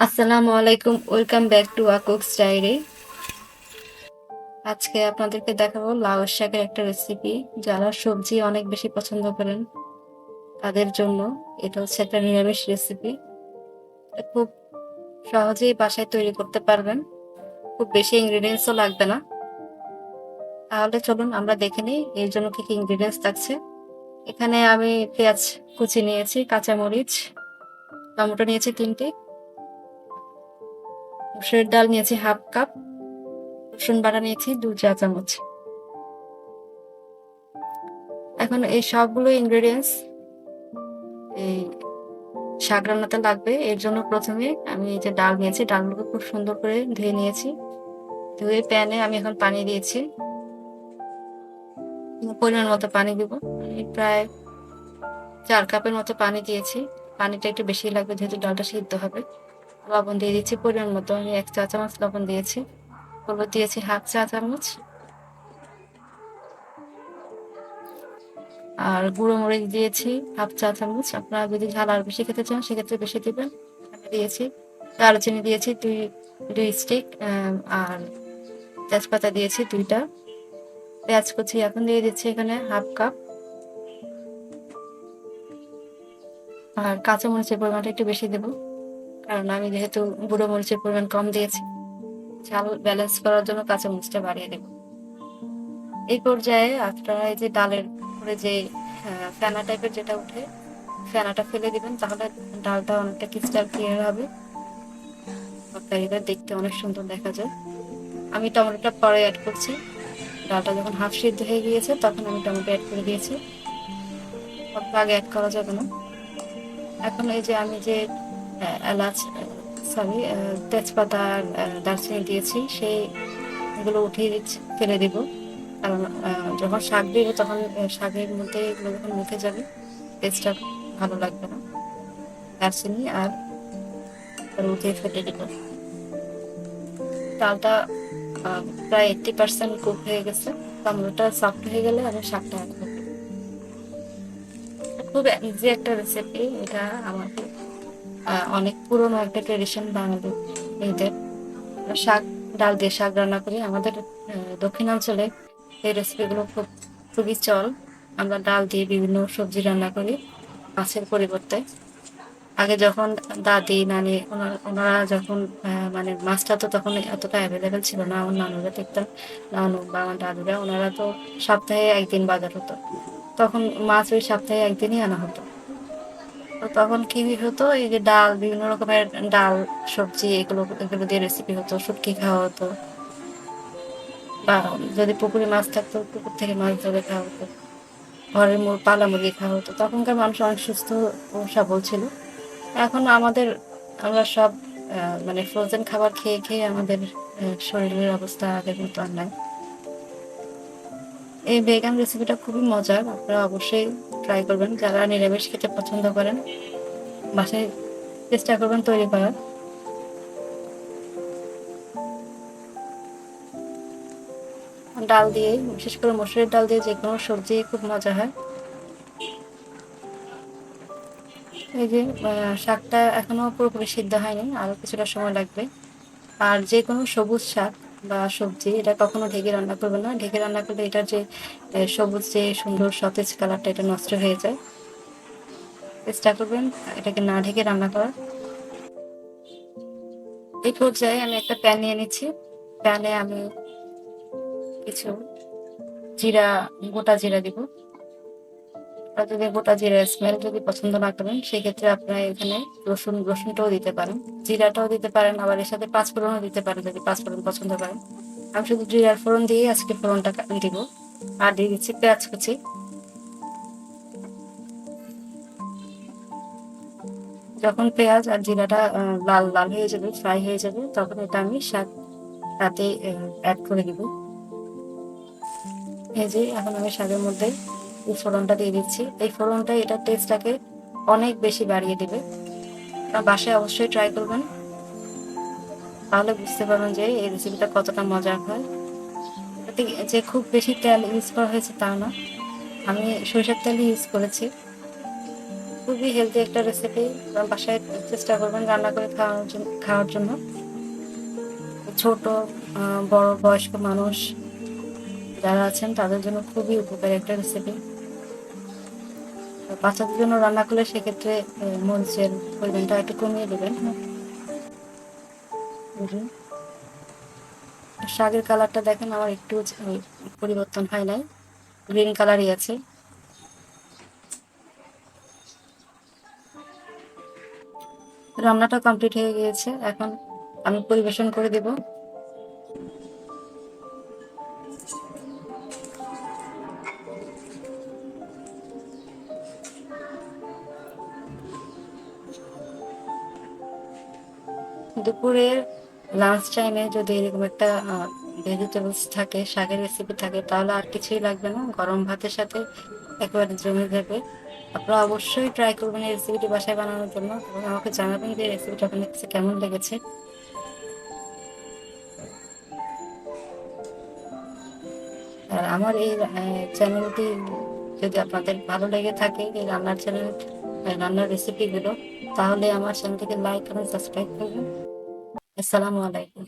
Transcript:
আসসালামু আলাইকুম, welcome back to Cooks Diary. আজকে আপনাদেরকে দেখাবো লাউ শাকের একটা রেসিপি। যারা সবজি অনেক বেশি পছন্দ করেন তাদের জন্য এটা হচ্ছে একটা নিরামিষ রেসিপি। খুব সহজেই বাসায় তৈরি করতে পারবেন, খুব বেশি ইনগ্রিডিয়েন্টসও লাগবে না। তাহলে চলুন আমরা দেখে নিই এর জন্য কি কি ইনগ্রিডিয়েন্টস থাকছে। এখানে আমি পেঁয়াজ কুচি নিয়েছি, কাঁচামরিচ, টমেটো নিয়েছি 3টি, মসুরের ডাল নিয়েছি হাফ কাপ, রসুন বাটা নিয়েছি 2 চা চামচ। এখন এই সবগুলো ইনগ্রেডিয়েন্টস এই শাক রান্নাতে লাগবে। এর জন্য প্রথমে আমি এই যে ডাল নিয়েছি, ডালগুলোকে খুব সুন্দর করে ধুয়ে নিয়েছি। ধুয়ে প্যানে আমি এখন পানি দিয়েছি, পরিমাণ মতো পানি দিব। আমি প্রায় 4 কাপের মতো পানি দিয়েছি। পানিটা একটু বেশি লাগবে যেহেতু ডালটা সিদ্ধ হবে। লবণ দিয়ে দিচ্ছি পরিমাণ মতো, আমি 1 চা চামচ লবণ দিয়েছি। হলুদ দিয়েছি হাফ 1 চা চামচ, আর গুঁড়ো মরিচ দিয়েছি হাফ 1 চা চামচ। আপনারা যদি ঝাল আর বেশি খেতে চান সেক্ষেত্রে বেশি দিবেন। আমি দিয়েছি দারুচিনি দিয়েছি দুই স্টিক, আর তেজপাতা দিয়েছি 2টা। পেঁয়াজ কুচি এখন দিয়ে দিচ্ছি এখানে হাফ কাপ, আর কাঁচা মরিচের পরিমাণটা একটু বেশি দেবো কারণ আমি যেহেতু গুঁড়ো মরিচের পরিমাণ কম দিয়েছি, ঝাল ব্যালেন্স করার জন্য কাঁচা মরিচটা বাড়িয়ে দেবো। এই পর্যায়ে আপনারা এই যে ডালের উপরে যে ফেনা টাইপের যেটা উঠে, ফেনাটা ফেলে দিবেন, তাহলে ডালটা অনেকটা ক্রিস্টাল ক্লিয়ার হবে, তরকারিটা দেখতে অনেক সুন্দর দেখা যায়। আমি টমেটোটা পরে অ্যাড করছি। ডালটা যখন হাফ সিদ্ধ হয়ে গিয়েছে তখন আমি টমেটো অ্যাড করে দিয়েছি, অল্প আগে অ্যাড করা যাবে না। এখন এই যে আমি যে এলাচ, সরি, তেজপাতা আর দারচিনি দিয়েছি, সেই এগুলো উঠিয়ে দিচ্ছি, ফেলে দিব। কারণ যখন শাক দিব তখন শাকের মধ্যে এগুলো যখন মুখে যাবে টেস্টটা ভালো লাগবে না। দারচিনি আর উঠিয়ে ফেলে দিব। ডালটা প্রায় 80% কুক হয়ে গেছে। টমেটোটা সফট হয়ে গেলে আমি শাকটা অ্যাড করব। খুব ইজি একটা রেসিপি এটা, আমাদের অনেক পুরনো একটা ট্রেডিশন বাঙালি মেয়েদের। শাক, ডাল দিয়ে শাক রান্না করি আমাদের দক্ষিণাঞ্চলে। এই রেসিপিগুলো খুবই চল। আমরা ডাল দিয়ে বিভিন্ন সবজি রান্না করি মাছের পরিবর্তে। আগে যখন দাদি নানি ওনারা যখন মানে মাছটা তো তখন এতটা অ্যাভেলেবেল ছিল না। আমার নানুরা দেখতাম, নানু বা আমার দাদুরা, ওনারা তো সপ্তাহে একদিন বাজার হতো, তখন মাছ ওই সপ্তাহে একদিনই আনা হতো। তো তখন কি হতো, এই যে ডাল, বিভিন্ন রকমের ডাল, সবজি, এগুলো এগুলো দিয়ে রেসিপি হতো, শুটকি খাওয়া হতো, বা যদি পুকুরে মাছ থাকতো পুকুর থেকে মাছ ধরে খাওয়া হতো, ঘরের পালা মুরগি খাওয়া হতো। তখনকার মানুষ অনেক সুস্থ ও সবল ছিল। এখন আমরা সব মানে ফ্রোজেন খাবার খেয়ে খেয়ে আমাদের শরীরের অবস্থা আগের মতো আর নাই। এই ভেগান রেসিপিটা খুবই মজার, আপনারা অবশ্যই ট্রাই করবেন। যারা নিরামিষ খেতে পছন্দ করেন বাসায় চেষ্টা করবেন তৈরি করার। ডাল দিয়ে, বিশেষ করে মসুরের ডাল দিয়ে যে কোনো সবজি খুব মজা হয়। এই যে শাকটা এখনো পুরোপুরি সিদ্ধ হয়নি, আরো কিছুটা সময় লাগবে। আর যে কোনো সবুজ শাক বা সবজি এটা কখনো ঢেকে রান্না করবেন না। ঢেকে রান্না করলে এটার যে সবুজ যে সুন্দর সতেজ কালারটা, এটা নষ্ট হয়ে যায়। চেষ্টা করবেন এটাকে না ঢেকে রান্না করার। এই পর্যায়ে আমি একটা প্যান নিয়ে নিচ্ছি। প্যানে আমি কিছু জিরা, গোটা জিরা দিব। আর যদি গোটা জিরার স্মেল যদি পছন্দ না করেন সেক্ষেত্রে আপনারা এখানে রসুনটাও দিতে পারেন, জিরাটাও দিতে পারেন, আবার এর সাথে পাঁচফোড়নও দিতে পারেন যদি পাঁচফোড়ন পছন্দ করেন। আমি শুধু জিরার ফোড়ন দিয়ে আজকে ফোড়নটা দিব। আর দিয়ে দিচ্ছি পেঁয়াজ কুচি। যখন পেঁয়াজ আর জিরাটা লাল লাল হয়ে যাবে, ফ্রাই হয়ে যাবে, তখন এটা আমি শাক তাতে অ্যাড করে দিব। এই যে এখন আমি শাকের মধ্যে এই ফোড়নটা দিয়ে দিচ্ছি। এই ফোড়নটা এটা টেস্টটাকে অনেক বেশি বাড়িয়ে দিবে। বাসায় অবশ্যই ট্রাই করবেন, তাহলে বুঝতে পারবেন যে এই রেসিপিটা কতটা মজার হয়। এতে যে খুব বেশি তেল ইউজ করা হয়েছে তা না, আমি সরিষার তেল ইউজ করেছি। খুবই হেলদি একটা রেসিপি। বাসায় চেষ্টা করবেন রান্না করে খাওয়ার জন্য। ছোট, বড়, বয়স্ক মানুষ যারা আছেন তাদের জন্য খুবই উপকারী একটা রেসিপি। বাচ্চাদের জন্য রান্না করলে সেক্ষেত্রে মরিচের পরিমাণটা একটু কমিয়ে দেবেন। শাকের কালারটা দেখেন আমার একটু পরিবর্তন হয় নাই, গ্রিন কালারই আছে। রান্নাটা কমপ্লিট হয়ে গিয়েছে, এখন আমি পরিবেশন করে দেব। দুপুরের লাঞ্চ টাইমে যদি এরকম একটা ভেজিটেবলস থাকে, শাকের রেসিপি থাকে, তাহলে আর কিছুই লাগবে না। গরম ভাতের সাথে একেবারে জমে যাবে। আপনারা অবশ্যই ট্রাই করবেন এই রেসিপিটি বাসায় বানানোর জন্য এবং আমাকে জানাবেন যে রেসিপিটা আপনার কাছে কেমন লেগেছে। আর আমার এই চ্যানেলটি যদি আপনাদের ভালো লেগে থাকে, এই রান্নার চ্যানেল, রান্নার রেসিপিগুলো, তাহলে আমার চ্যানেলটিকে লাইক এবং সাবস্ক্রাইব করবেন। আসসালামু আলাইকুম।